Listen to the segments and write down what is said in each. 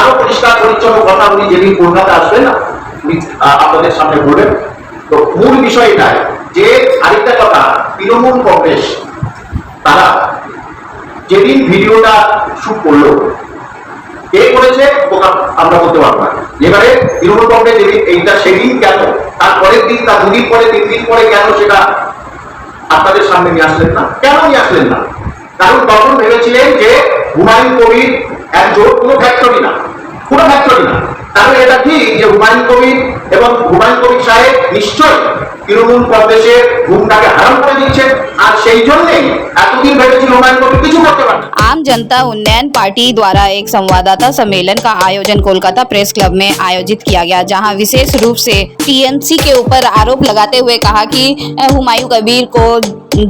আরো পরিষ্কার পরিচ্ছন্ন কথা উনি যেদিন কলকাতা আসবেন না উনি আপনাদের সামনে বলবেন। তো মূল বিষয় এটাই যে আরেকটা কথা, তৃণমূল কংগ্রেস তারা যেদিন ভিডিওটা শুট করলো কে করেছে ওটা আমরা বলতে পারবো না। এবারে তৃণমূল কংগ্রেস এইটা সেদিন কেন, তার পরের দিন, তার দুদিন পরে, 3 দিন পরে কেন সেটা আপনাদের সামনে নিয়ে আসলেন না? কেন নিয়ে আসলেন না? কারণ তখন ভেবেছিলেন যে হুমায়ুন কবির একজন কোনো ফ্যাক্টরি না, কোনো ফ্যাক্টরি না। তাহলে এটা ঠিক যে হুমায়ুন কবির এবং হুমায়ুন কবির সাহেব নিশ্চয় তৃণমূল কংগ্রেসের ঘুমটাকে হারাম করে দিচ্ছেন, আর সেই জন্যই এতদিন ভেবেছিল হুমায়ুন কবির কিছু করতে পারবে। आम जनता उन्नयन पार्टी द्वारा एक संवाददाता सम्मेलन का आयोजन कोलकाता प्रेस क्लब में आयोजित किया गया, जहां विशेष रूप से टीएमसी के ऊपर आरोप लगाते हुए कहा कि हुमायूं कबीर को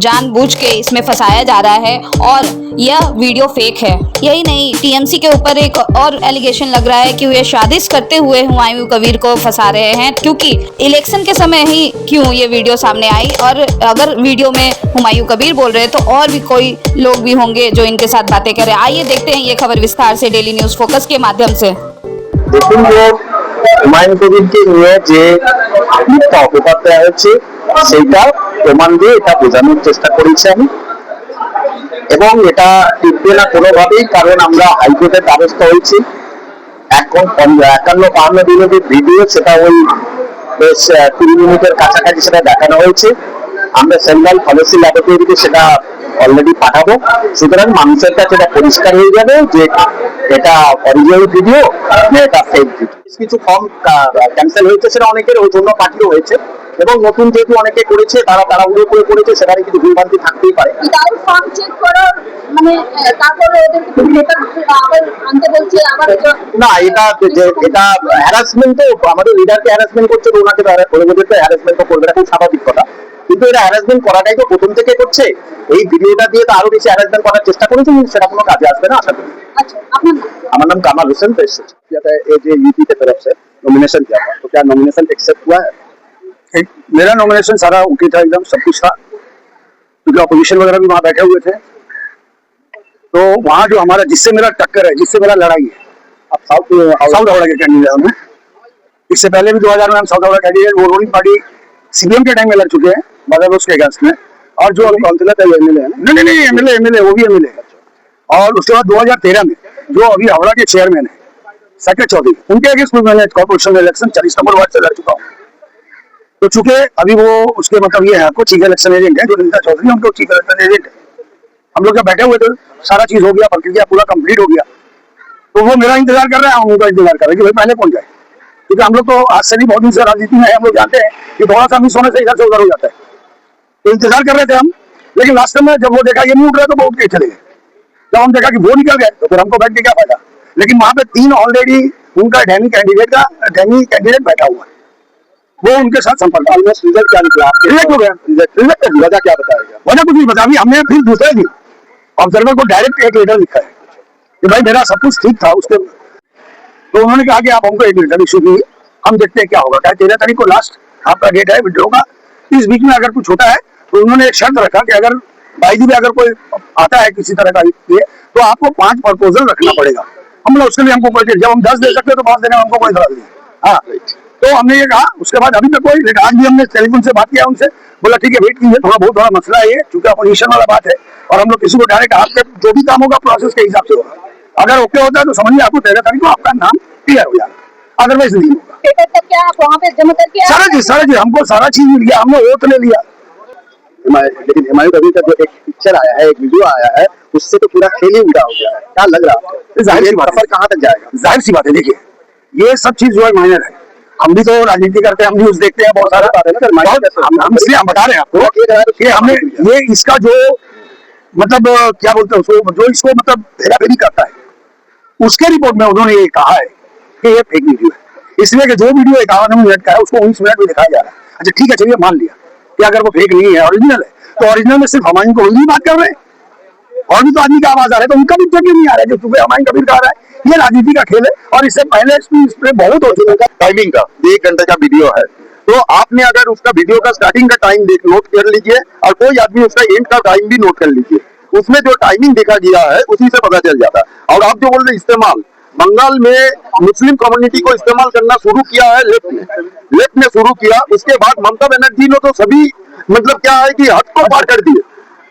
जानबूझ के इसमें फंसाया जा रहा है और यह वीडियो फेक है। यही नहीं, टीएमसी के ऊपर एक और एलिगेशन लग रहा है कि वे साजिश करते हुए हुमायूं कबीर को फंसा रहे हैं, क्योंकि इलेक्शन के समय ही क्यों ये वीडियो सामने आई, और अगर वीडियो में हुमायूं कबीर बोल रहे हैं तो और भी कोई लोग भी होंगे जो इनके साथ बातें करें। आइए देखते हैं ये खबर विस्तार से डेली न्यूज फोकस के माध्यम से। দেখুন যে হুমায়ুন কবিরকে নিয়ে যে মিথ্যা অপবাদ দেওয়া হয়েছে সেইটা প্রমাণ দিয়ে এটা বোঝানোর চেষ্টা করেছি আমি, এবং এটা টিকবে না কোনোভাবেই, কারণ আমরা হাইকোর্টের দ্বারস্থ হয়েছি। এখন 51-52 দিনের যে ভিডিও, সেটা ওই বেশ 3 মিনিটের কাছাকাছি সেটা দেখানো হয়েছে। আমরা সেন্ট্রাল পলিসি ল্যাবরেটরিতে সেটা অলরেডি পাঠাবো, সুতরাং মানুষের কাছে এটা পরিষ্কার হয়ে যাবে যে এটা অরিজিনাল ভিডিও না এটা ফেক ভিডিও। কিছু ফর্ম ক্যান্সেল হয়েছে, সেটা অনেকের ওই জন্য পাঠিয়ে হয়েছে, এবং নতুন যেহেতু অনেকে করেছে তারা তাড়াহুড়ো করে করেছে, সেখানে কিছু ভুলভ্রান্তি থাকতেই পারে। ফর্ম চেক করার মানে তারপরে ওদেরকে আবার আনতে বলছে আবার না, এটা এটা হ্যারাসমেন্ট, তো আমাদের লিডারকে হ্যারাসমেন্ট করছে, তো ওনাকে তো হ্যারাসমেন্ট তো করবে না, খুব স্বাভাবিক কথা। কিন্তু এটা হ্যারাসমেন্ট করাটাই তো প্রথম থেকে করছে, এই ভিডিওটা দিয়ে তো আরো বেশি হ্যারাসমেন্ট করার চেষ্টা করেছে, কিন্তু সেটা কোনো काजे আসবে না আশা করি। अच्छा, আমার নাম কামাল হোসেন। ये जो यूपी की तरफ से नॉमिनेशन किया था, तो क्या नॉमिनेशन एक्सेप्ट हुआ है? मेरा नॉमिनेशन सारा ओके था, एकदम सब कुछ था, क्योंकि अपोजिशन वगैरह भी वहाँ बैठे हुए थे। तो वहाँ जो हमारा जिससे मेरा टक्कर है, जिससे मेरा लड़ाई है, अब साउथ हावड़ा के कैंडिडेट हमें, इससे पहले भी 2000 में हम साउथ हावड़ा कैंडिडेट वो रूलिंग पार्टी सीपीएम के टाइम में लड़ चुके हैं बगैर उसके अगेंस्ट में, और जो अभी काउंसिलर है एमएलए है, नहीं एमएलए वो भी एमएलए है। और उसके बाद 2013 में जो अभी हावड़ा के चेयरमैन है साकेत चौधरी, उनके अगेंस्ट में मैंने कॉर्पोरेशन इलेक्शन 40 नंबर वार्ड से लड़ चुका हूँ। तो चूंकि अभी वो उसके मतलब ये है आपको चीफ इलेक्शन एजेंट है जो नीता चौधरी, उनको चीफ इलेक्शन एजेंट है। हम लोग जब बैठे हुए थे सारा चीज हो गया, प्रक्रिया पूरा कंप्लीट हो गया, तो वो मेरा इंतजार कर रहे हैं, हम उनका इंतजार कर रहे हैं कि भाई पहले कौन जाए, क्योंकि हम लोग तो आज से नहीं बहुत दिन से राजनीति में है, हम लोग जानते हैं कि थोड़ा सा मिस होने से इधर से उधर हो जाता है। तो इंतजार कर रहे थे हम, लेकिन लास्ट में जब वो देखा ये नहीं उठ रहा तो वो उठ के चले गए। जब हम देखा कि वो निकल गए तो फिर हमको बैठ के क्या फायदा। लेकिन वहां पे 3 ऑलरेडी उनका डैमी कैंडिडेट बैठा हुआ है, वो उनके साथ संपर्क। रिजल्ट क्या निकला? रिजल्ट हो गया। रिजल्ट वजह क्या बताएगा? वजह कुछ नहीं बता, अभी हमने फिर दूसरे दिन ऑब्जर्वर को डायरेक्ट एक लेटर लिखा है कि भाई मेरा सब कुछ ठीक था उसके, तो उन्होंने कहा कि आप हमको एक लेटर इशू कीजिए, हम देखते हैं क्या होगा। क्या 13 तारीख को लास्ट आपका डेट है विड्रॉ का, इस बीच में अगर कुछ होता है तो उन्होंने एक शर्त रखा कि अगर बाईजी में अगर कोई आता है किसी तरह का ये, तो आपको 5 प्रपोजल रखना पड़ेगा। हम लोग उसके लिए हमको कोई, जब हम 10 दे सकते तो 5 देने में हमको कोई इतराज नहीं। हाँ, तो हमने ये कहा। उसके बाद अभी तक कोई, आज भी हमने टेलीफोन से बात किया उनसे, बोला ठीक है वेट कीजिए, थोड़ा मसला है ये, चूंकि अपोजिशन वाला बात है, और हम लोग किसी को डायरेक्ट आपके जो भी काम होगा प्रोसेस के हिसाब से होगा। अगर ओके होता है तो समझिए आपको 13 तारीख को आपका नाम क्लियर हो जाएगा, अदरवाइज नहीं होगा। क्या आप वहाँ पे जमा करके सारा जी हमको सारा चीज मिल गया, हमने वोट ले लिया। लेकिन हुमायूं कबीर का जो एक पिक्चर आया है, एक वीडियो आया है, उससे तो पूरा खेल ही उल्टा हो गया है। क्या लग रहा है आपको? जाहिर सी बात है, कहाँ तक जाएगा? जाहिर सी बात है, देखिए ये सब चीज जो है माइनर है, हम भी तो राजनीति करते हैं, हम न्यूज देखते हैं, बहुत सारा बात है ना, हम इसलिए हम बता रहे हैं आपको कि हमने ये इसका जो मतलब क्या बोलते हैं उसको, जो इसको मतलब हेराफेरी करता है, उसके रिपोर्ट में उन्होंने ये कहा है कि ये फेक वीडियो है, इसलिए कि जो वीडियो 51 मिनट का है उसको 19 मिनट में दिखाया जा रहा है। अच्छा ठीक है, चलिए मान लिया कि अगर वो फेक नहीं है, ओरिजिनल है, तो ओरिजिनल में सिर्फ हुमायूं को ही बात कर रहे हैं, और भी तो आदमी का आवाज आ रहा है, तो उनका भी क्यों नहीं आ रहा है जो सुबह हुमायूं कबीर का आ रहा है? ये राजनीति का खेल है, और इससे पहले इसमें बहुत हो चुका है। टाइमिंग का 1 घंटे का वीडियो है, तो आपने अगर उसका वीडियो का स्टार्टिंग का टाइम नोट कर लीजिए, और कोई आदमी उसका एंड का टाइम भी नोट कर लीजिए, उसमें जो टाइमिंग देखा गया है उसी से पता चल जाता है। और आप जो बोल रहे इस्तेमाल, बंगाल में मुस्लिम कम्युनिटी को इस्तेमाल करना शुरू किया है लेफ्ट ने शुरू किया। उसके बाद ममता बनर्जी ने तो सभी मतलब क्या है कि हद को पार कर दी।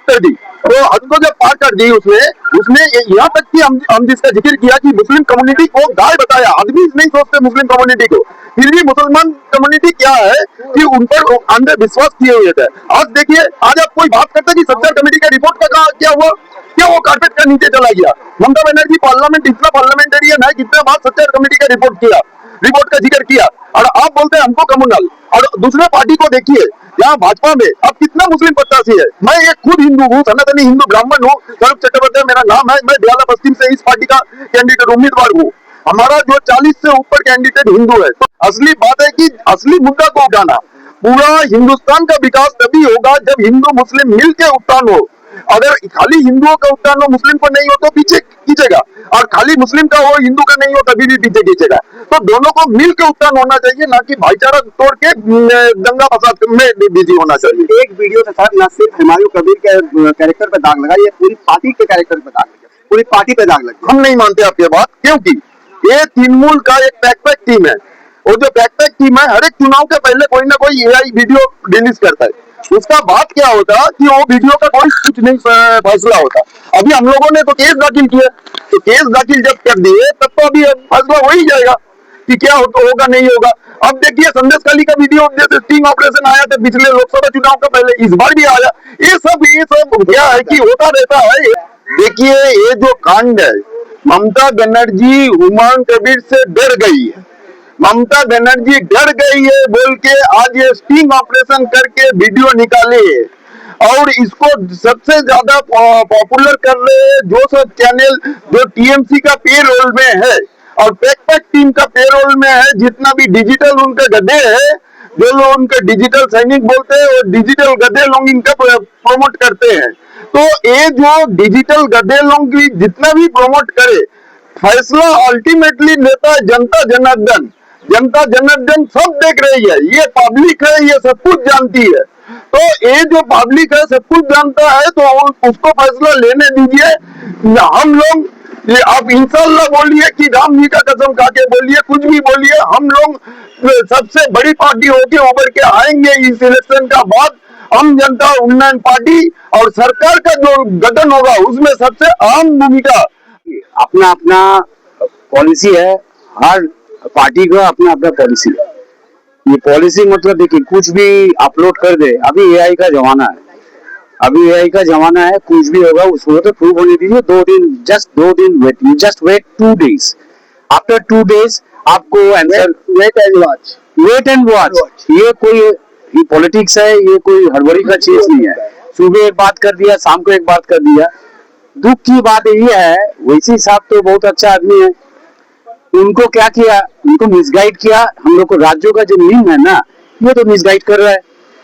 तो हद को जब पार कर दी उसने यहाँ तक कि हम जिसका जिक्र किया कि मुस्लिम कम्युनिटी को गाय बताया। आदमी नहीं सोचते मुस्लिम कम्युनिटी को, फिर भी मुसलमान कम्युनिटी क्या है कि उन पर अंधे विश्वास किए हुए थे। आज देखिए, आज आप कोई बात करते कि सत्तर कमेटी का रिपोर्ट का क्या हुआ, क्या वो कारपेट का नीचे चला गया। ममता बनर्जी पार्लियामेंट इतना पार्लियामेंटेरियन है, कितना बार सत्तर कमेटी का रिपोर्ट का जिक्र किया, और आप बोलते हैं हमको कम्युनल। और दूसरे पार्टी को देखिए, यहाँ भाजपा में अब कितना मुस्लिम प्रत्याशी है। मैं एक खुद हिंदू हूँ, सनातनी हिंदू ब्राह्मण हूँ, स्वरूप चट्टोपाध्याय मेरा नाम है। मैं बियाला पश्चिम से इस पार्टी का कैंडिडेट उम्मीदवार हूँ। हमारा जो 40 से ऊपर कैंडिडेट हिंदू है। तो असली बात है कि असली मुद्दा को उठाना, पूरा हिंदुस्तान का विकास तभी होगा जब हिंदू मुस्लिम मिलकर उत्थान हो। अगर खाली हिंदुओं का उत्थान हो, मुस्लिम को नहीं हो तो पीछे खींचेगा, और खाली मुस्लिम का हो हिंदू का नहीं हो तभी भी पीछे खींचेगा। तो दोनों को मिलकर उत्थान होना चाहिए, ना कि भाईचारा तोड़ के दंगा फसाद में बिजी होना चाहिए। एक वीडियो के साथ न सिर्फ हुमायूं कबीर के कैरेक्टर पे दाग लगा, ये पूरी पार्टी के कैरेक्टर पे दाग लगा, पूरी पार्टी पे दाग लगा। हम नहीं मानते आपकी बात, क्योंकि ये तृणमूल का एक पैक टीम है, और जो पैक टीम है हर एक चुनाव के पहले कोई ना कोई एआई वीडियो रिलीज करता है। उसका बात क्या होता कि वो वीडियो का कोई कुछ नहीं फैसला होता। अभी हम लोगों ने तो केस दाखिल किया, तो केस दाखिल जब कर दिए तब तो अभी फैसला हो ही जाएगा कि क्या होगा नहीं होगा। अब देखिए, संदेश खाली का वीडियो जैसे स्टिंग ऑपरेशन आया था पिछले लोकसभा चुनाव का पहले, इस बार भी आया। ये सब क्या है कि होता रहता है। देखिए, ये जो कांड है, ममता बनर्जी हुमायूं कबीर से डर गई है। ममता बनर्जी डर गई है बोल के आज ये स्टिंग ऑपरेशन करके वीडियो निकाले है, और इसको सबसे ज्यादा पॉपुलर कर रहे हैं जो सब चैनल जो टीएमसी का पे रोल में है और पैक टीम का पे रोल में है। जितना भी डिजिटल उनके गधे है, जो लोग उनके डिजिटल सैनिक बोलते हैं, और डिजिटल गधे लोग इनका प्रमोट करते हैं। तो ये जो डिजिटल गधे लोग जितना भी प्रमोट करे, फैसला अल्टीमेटली लेता है जनता जनार्दन। जनता जनार्दन सब देख रही है, ये पब्लिक है, ये सब कुछ जानती है। तो ये जो पब्लिक है सब कुछ जानता है, तो उसको फैसला लेने दीजिए। हम लोग आप इंशाल्लाह बोलिए कि राम जी का कसम खा के बोलिए, कुछ भी बोलिए, हम लोग सबसे बड़ी पार्टी होके उभर के आएंगे इस इलेक्शन का बाद। हम जनता उन्नयन पार्टी और सरकार का जो गठन होगा उसमें सबसे अहम भूमिका। अपना अपना पॉलिसी है, हर पार्टी का अपना अपना पॉलिसी है। ये पॉलिसी मतलब देखिए, कुछ भी अपलोड कर दे। अभी एआई का जमाना है, अभी एआई का जमाना है, कुछ भी होगा उसको तो प्रूव होने दीजिए। 2 दिन, जस्ट 2 दिन wait, you just wait 2 days। After 2 days आपको आंसर, वेट एंड वॉच। ये कोई पॉलिटिक्स है, ये कोई हड़बड़ी का चीज नहीं है। सुबह एक बात कर दिया, शाम को एक बात कर दिया। दुख की बात ये है, वैसी साहब तो बहुत अच्छा आदमी है, उनको क्या किया, उनको मिसगाइड किया। हम लोग को राज्यों का जो नियम है ना, ये तो मिसगाइड कर रहा है।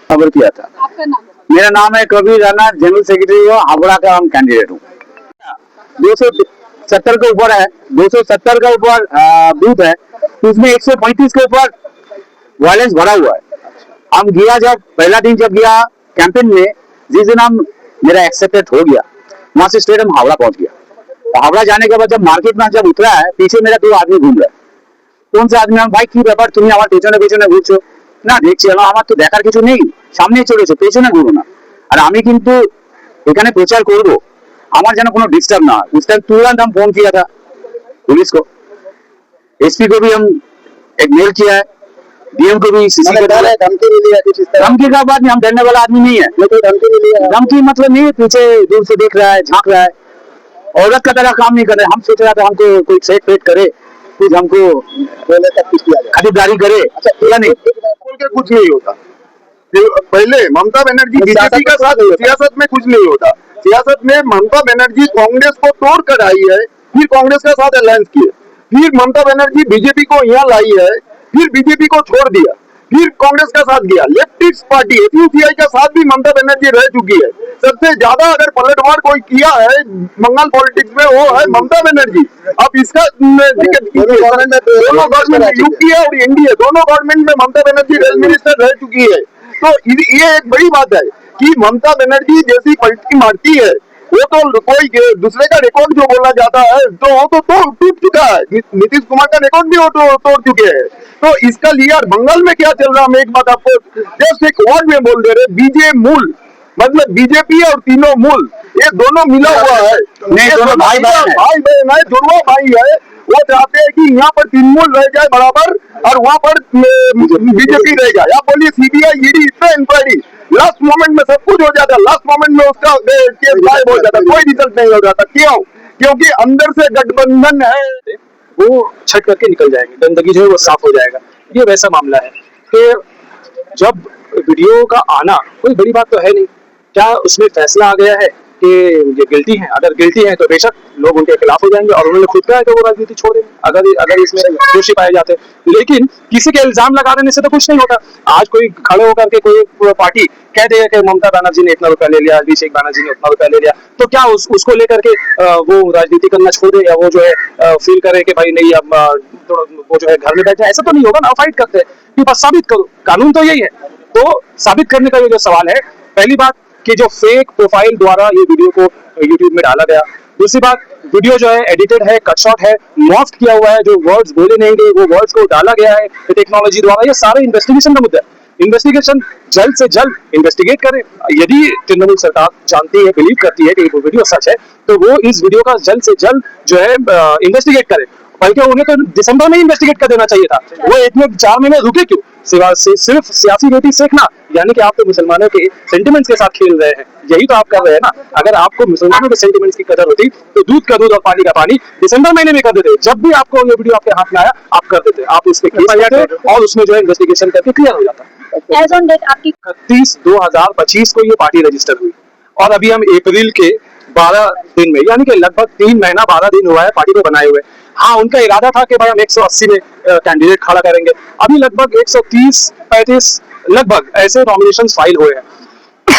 खबर किया था। आपका नाम? मेरा नाम है कबीर राणा, जनरल सेक्रेटरी हूँ, हावड़ा का हम कैंडिडेट हूँ। 270 के ऊपर है, 270 का ऊपर बूथ है, उसमें 135 के ऊपर वायलेंस भरा हुआ है। हम गया, जब पहला दिन जब गया कैंपेन में, जिस दिन हम मेरा एक्सेप्टेड हो गया, वहां से स्ट्रेट हम हावड़ा पहुंच गया। हावड़ा जाने के बाद जब मार्केट में जब उतरा है, पीछे मेरा 2 आदमी घूम रहा है। কোন আদমি? ভাই কি ব্যাপার, তুমি আমার পেছনে পেছনে ঘুরছো? না দেখছি আমার তো দেখার কিছু নেই, সামনে চলেছো, পেছনে ঘুরো না। আর আমি কিন্তু এখানে প্রচার করব, আমার যেন কোনো ডিস্টার্ब ना हो। उस टाइम तुरंत हम फोन किया था पुलिस को, एसपी को भी हम एक मेल किया है, डीएम को भी, सीसी को धमकी मिली है कुछ इस तरह? धमकी का बात नहीं, हम डरने वाला आदमी नहीं है। कोई धमकी मिली है? धमकी मतलब नहीं, पीछे दूर से देख रहा है, झांक रहा है, औरत का तरह काम नहीं कर रहे। हम सोच रहा था हमको कोई सेट फेट करे, कुछ हमको खरीदारी करे। अच्छा, या नहीं बोल के कुछ नहीं होता। पहले ममता बनर्जी बीजेपी का साथ, सियासत में कुछ नहीं होता। सियासत में ममता बनर्जी कांग्रेस को तोड़ कर आई है, फिर कांग्रेस का साथ अलायंस किए, फिर ममता बनर्जी बीजेपी को यहाँ लाई है, फिर बीजेपी को छोड़ दिया, फिर कांग्रेस का साथ गया। लेफ्टिस्ट पार्टी एसयूसीआई का साथ भी ममता बनर्जी रह चुकी है। सबसे ज्यादा अगर पलटवार कोई किया है बंगाल पॉलिटिक्स में, वो है ममता बनर्जी। अब इसका दोनों गवर्नमेंट, यूपीए और एनडीए दोनों गवर्नमेंट में ममता बनर्जी रेल मिनिस्टर रह चुकी है। तो ये एक बड़ी बात है कि ममता बनर्जी जैसी पलटी मारती है वो तो कोई दूसरे का रिकॉर्ड जो बोला जाता है तो वो तो टूट चुका है। नीतीश कुमार का रिकॉर्ड भी वो तोड़ चुके हैं। तो इसका लिए बंगाल में क्या चल रहा है, मैं एक बात आपको जस्ट एक वर्ड में बोल दे रहे, बीजे मूल मतलब बीजेपी और तीनों मूल ये दोनों मिला हुआ है। नहीं, दोनों भाई बहन है, जुड़वा भाई है। वो चाहते हैं कि यहाँ पर तृणमूल रह जाए बराबर और वहाँ पर बीजेपी रह जाए। आप बोलिए सीबीआई ईडी इतना इंक्वायरी, लास्ट मोमेंट में सब कुछ हो जाता, लास्ट मोमेंट में उसका केस गायब हो जाता, कोई रिजल्ट नहीं हो जाता। क्यों? क्योंकि अंदर से गठबंधन है, वो छट करके निकल जाएंगे, गंदगी जो है वो साफ हो जाएगा। ये वैसा मामला है कि जब वीडियो का आना कोई बड़ी बात तो है नहीं, क्या उसमें फैसला आ गया है कि ये गिल्टी हैं? अगर गिल्टी हैं तो बेशक लोग उनके खिलाफ हो जाएंगे और उन्होंने खुद कहा है कि वो राजनीति छोड़ देंगे अगर इसमें दोषी पाए जाते हैं। लेकिन किसी के इल्जाम लगा देने से तो कुछ नहीं होता। आज कोई खड़े होकर के कोई पार्टी कह देगा कि ममता बनर्जी ने इतना रुपया ले लिया, अभिषेक बनर्जी ने उतना रुपया ले लिया, तो क्या उसको लेकर के वो राजनीति करना छोड़ दे, या वो जो है फील करे कि भाई नहीं अब वो जो है घर में बैठ जाए? ऐसा तो नहीं होगा ना। फाइट करते हैं कि बस साबित करो, कानून तो यही है। तो साबित करने का ये जो सवाल है, पहली बात कि जो फेक प्रोफाइल द्वारा ये वीडियो को यूट्यूब में डाला गया, दूसरी बात वीडियो जो है एडिटेड है, कट शॉट है, मॉफ्ट किया हुआ है, जो वर्ड्स बोले नहीं गए वो वर्ड्स को डाला गया है टेक्नोलॉजी द्वारा। ये सारे इन्वेस्टिगेशन का मुद्दा है। इन्वेस्टिगेशन जल्द से जल्द इन्वेस्टिगेट करे। यदि तृणमूल सरकार जानती है, बिलीव करती है कि वो वीडियो सच है, तो वो इस वीडियो का जल्द से जल्द जो है इन्वेस्टिगेट करे। बल्कि उन्हें तो दिसंबर में इन्वेस्टिगेट कर देना चाहिए था। वो इतने 4 महीने रुके क्यों? सिर्फ सियासी रोटी सेकना, यानी कि आप तो मुसलमानों के सेंटिमेंट्स के साथ खेल रहे हैं। यही तो आप कर रहे हैं ना। अगर आपको मुसलमानों के सेंटिमेंट्स की कदर होती तो दूध का दूध और पानी का पानी दिसंबर महीने में कर देते। जब भी आपको ये वीडियो आपके हाथ में आया आप कर देते, आप उस पर केस करते और उसमें जो है इन्वेस्टिगेशन करके क्लियर हो जाता। एज ऑन डेट आपकी 31/2025 को ये पार्टी रजिस्टर हुई और अभी हम अप्रैल के 12 दिन में, यानी कि लगभग 3 महीना 12 दिन हुआ है पार्टी को बनाए हुए। हाँ, उनका इरादा था कि भाई हम 180 में कैंडिडेट खड़ा करेंगे। अभी लगभग 130-35 लगभग ऐसे नॉमिनेशन फाइल हुए हैं।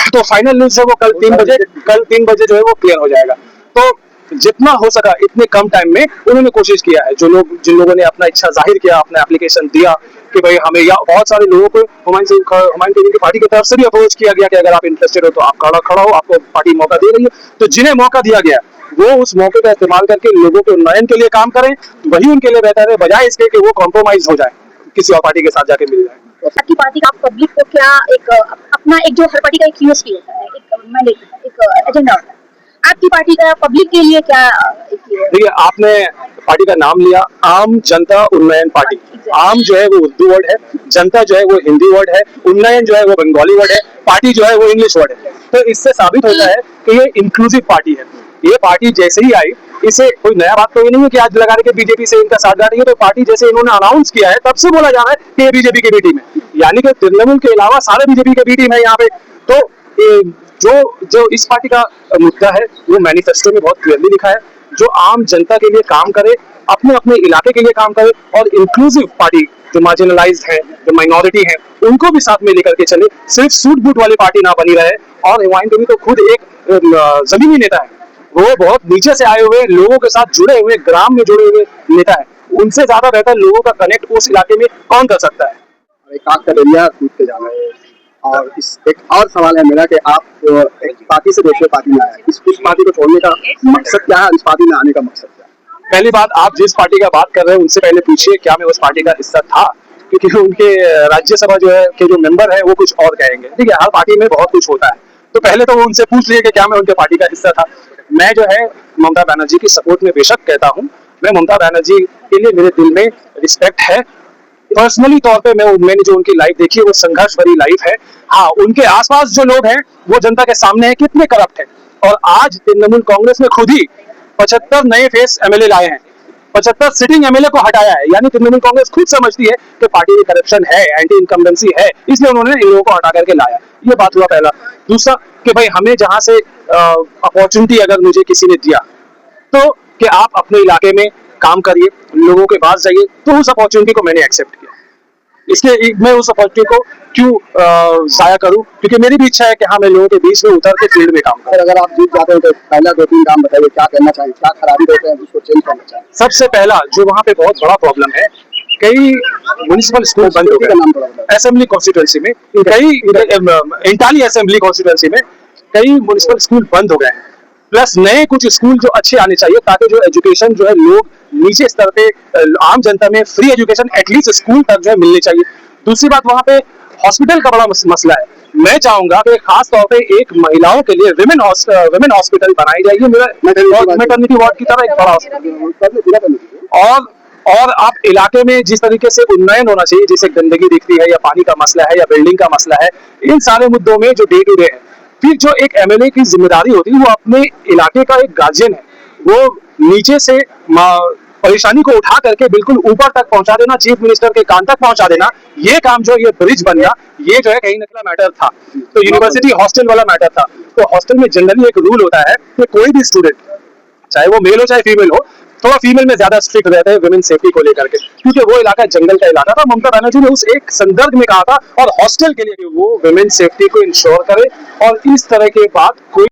तो फाइनल न्यूज जो वो कल 3 बजे जो है वो क्लियर हो जाएगा। तो जितना हो सका इतने कम टाइम में उन्होंने कोशिश किया है। जिन लोगों ने अपना इच्छा जाहिर किया, अपना एप्लीकेशन दिया कि भाई हमें, या बहुत सारे लोगों को हुमायूं कबीर की पार्टी की तरफ से भी अप्रोच किया गया कि अगर आप इंटरेस्टेड हो तो आप खड़ा हो, आपको पार्टी मौका दे रही है। तो जिन्हें मौका दिया गया वो उस मौके का इस्तेमाल करके लोगों के उन्नयन के लिए काम करें, वही उनके लिए बेहतर है, बजाय इसके कि वो कॉम्प्रोमाइज हो जाए, किसी और पार्टी के साथ जाके मिल जाए। आपकी पार्टी का पब्लिक को क्या एक अपना एक जो हर पार्टी का एक यूएसपी होता है, एक मैंडेट, एक एजेंडा होता है, आपकी पार्टी का पब्लिक के लिए क्या? देखिए, आपने पार्टी का नाम लिया आम जनता उन्नयन पार्टी। आम जो है वो उर्दू वर्ड है, जनता जो है वो हिंदी वर्ड है, उन्नयन जो है वो बंगाली वर्ड है, पार्टी जो है वो इंग्लिश वर्ड है। तो इससे साबित होता है कि ये इंक्लूसिव पार्टी है। ये पार्टी जैसे ही आई, इसे कोई नया बात तो ये नहीं है कि आज लगा के बीजेपी से इनका साझेदारी है। तो पार्टी जैसे इन्होंने अनाउंस किया है तब से बोला जा रहा है कि ये बीजेपी की बी टीम है, यानी कि तृणमूल के अलावा सारे बीजेपी की बी टीम है यहाँ पे। तो जो इस पार्टी का मुद्दा है वो मैनिफेस्टो में बहुत क्लियरली लिखा है, जो आम जनता के लिए काम करे, अपने अपने इलाके के लिए काम करे और इंक्लूसिव पार्टी, जो मार्जिनलाइज्ड है, जो माइनॉरिटी है, उनको भी साथ में लेकर के चले। सिर्फ सूट बूट वाली पार्टी ना बनी रहे। और हुमायूं कबीर तो खुद एक जमीनी नेता है, वो बहुत नीचे से आए हुए लोगों के साथ जुड़े हुए, ग्राम में जुड़े हुए नेता है। उनसे ज्यादा बेहतर लोगों का कनेक्ट उस इलाके में कौन कर सकता है? एक आग का दरिया कूद के जाना है। और एक और सवाल है मेरा कि आप एक पार्टी से दूसरे पार्टी में आए, इस पार्टी को छोड़ने का मकसद क्या है? इस पार्टी में आने का मकसद क्या है? पहली बात, आप जिस पार्टी का बात कर रहे हैं उनसे पहले पूछिए क्या मैं उस पार्टी का हिस्सा था, क्योंकि उनके राज्यसभा जो है के जो मेंबर है वो कुछ और कहेंगे। ठीक है, हर पार्टी में बहुत कुछ होता है, तो पहले तो वो उनसे पूछ लिए कि क्या मैं उनके पार्टी का हिस्सा था। मैं जो है ममता बनर्जी की सपोर्ट में बेशक कहता हूँ। मैं ममता बनर्जी के लिए मेरे दिल में रिस्पेक्ट है। पर्सनली तौर पे मैंने जो उनकी लाइफ देखी है वो संघर्ष भरी लाइफ है। हाँ, उनके आसपास जो लोग हैं वो जनता के सामने है कितने करप्ट हैं। और आज तृणमूल कांग्रेस ने खुद ही 75 नए फेस एमएलए लाए हैं, 75 सिटिंग एमएलए को हटाया है। यानी तृणमूल कांग्रेस खुद समझती है कि पार्टी में करप्शन है, एंटी इनकम्बेंसी है, इसलिए उन्होंने इन लोगों को हटा करके लाया। ये बात हुआ पहला। दूसरा कि भाई हमें जहां से अपॉर्चुनिटी अगर मुझे किसी ने दिया तो कि आप अपने इलाके में काम करिए, लोगों के पास जाइए, तो उस अपॉर्चुनिटी को मैंने एक्सेप्ट किया। इसके मैं उस अपॉर्चुनिटी को क्यों जाया करूं? क्योंकि मेरी भी इच्छा है कि हाँ, मैं लोगों के बीच में उतर के फील्ड में काम करूं। अगर आप जीत जाते हैं तो पहला 2-3 काम बताइए, क्या करना चाहिए, क्या खराबी रहते हैं जिसको चेंज करना चाहिए? सबसे पहला जो वहाँ पे बहुत बड़ा प्रॉब्लम है, कई म्युनिसिपल स्कूल बंद हो गए। असेंबली कॉन्स्टिट्यूएंसी में कई इंटाली असेंबली कॉन्स्टिट्यूएंसी में कई म्युनिसिपल स्कूल बंद हो गए हैं। प्लस नए कुछ स्कूल जो अच्छे आने चाहिए, ताकि जो एजुकेशन जो है लोग नीचे स्तर पे आम जनता में फ्री एजुकेशन एटलीस्ट स्कूल तक जो है मिलनी चाहिए। दूसरी बात, वहां पे हॉस्पिटल का बड़ा मसला है। मैं चाहूंगा कि खास तौर पे एक महिलाओं के लिए विमेन हॉस्पिटल बनाई जाएगी, मैटरनिटी वार्ड की तरह एक बड़ा हॉस्पिटल। और आप इलाके में जिस तरीके से उन्नयन होना चाहिए, जैसे गंदगी दिखती है या पानी का मसला है या बिल्डिंग का मसला है, इन सारे मुद्दों में जो डे टू डे है, फिर जो एक एमएलए की जिम्मेदारी होती है वो अपने इलाके का एक गार्जियन है, वो नीचे से परेशानी को उठा करके बिल्कुल ऊपर तक पहुंचा देना, चीफ मिनिस्टर के कान तक पहुंचा देना, ये काम जो ये ब्रिज बनना, ये जो है कहीं ना कहीं मैटर था। तो यूनिवर्सिटी हॉस्टल वाला मैटर था। तो हॉस्टल में जनरली एक रूल होता है कि कोई भी स्टूडेंट, चाहे वो मेल हो चाहे फीमेल हो, थोड़ा फीमेल में ज्यादा स्ट्रिक्ट रहते हैं विमेन सेफ्टी को लेकर के, क्योंकि वो इलाका जंगल का इलाका था। ममता बनर्जी ने उस एक संदर्भ में कहा था और हॉस्टल के लिए वो विमेन सेफ्टी को इंश्योर करे, और इस तरह के बात कोई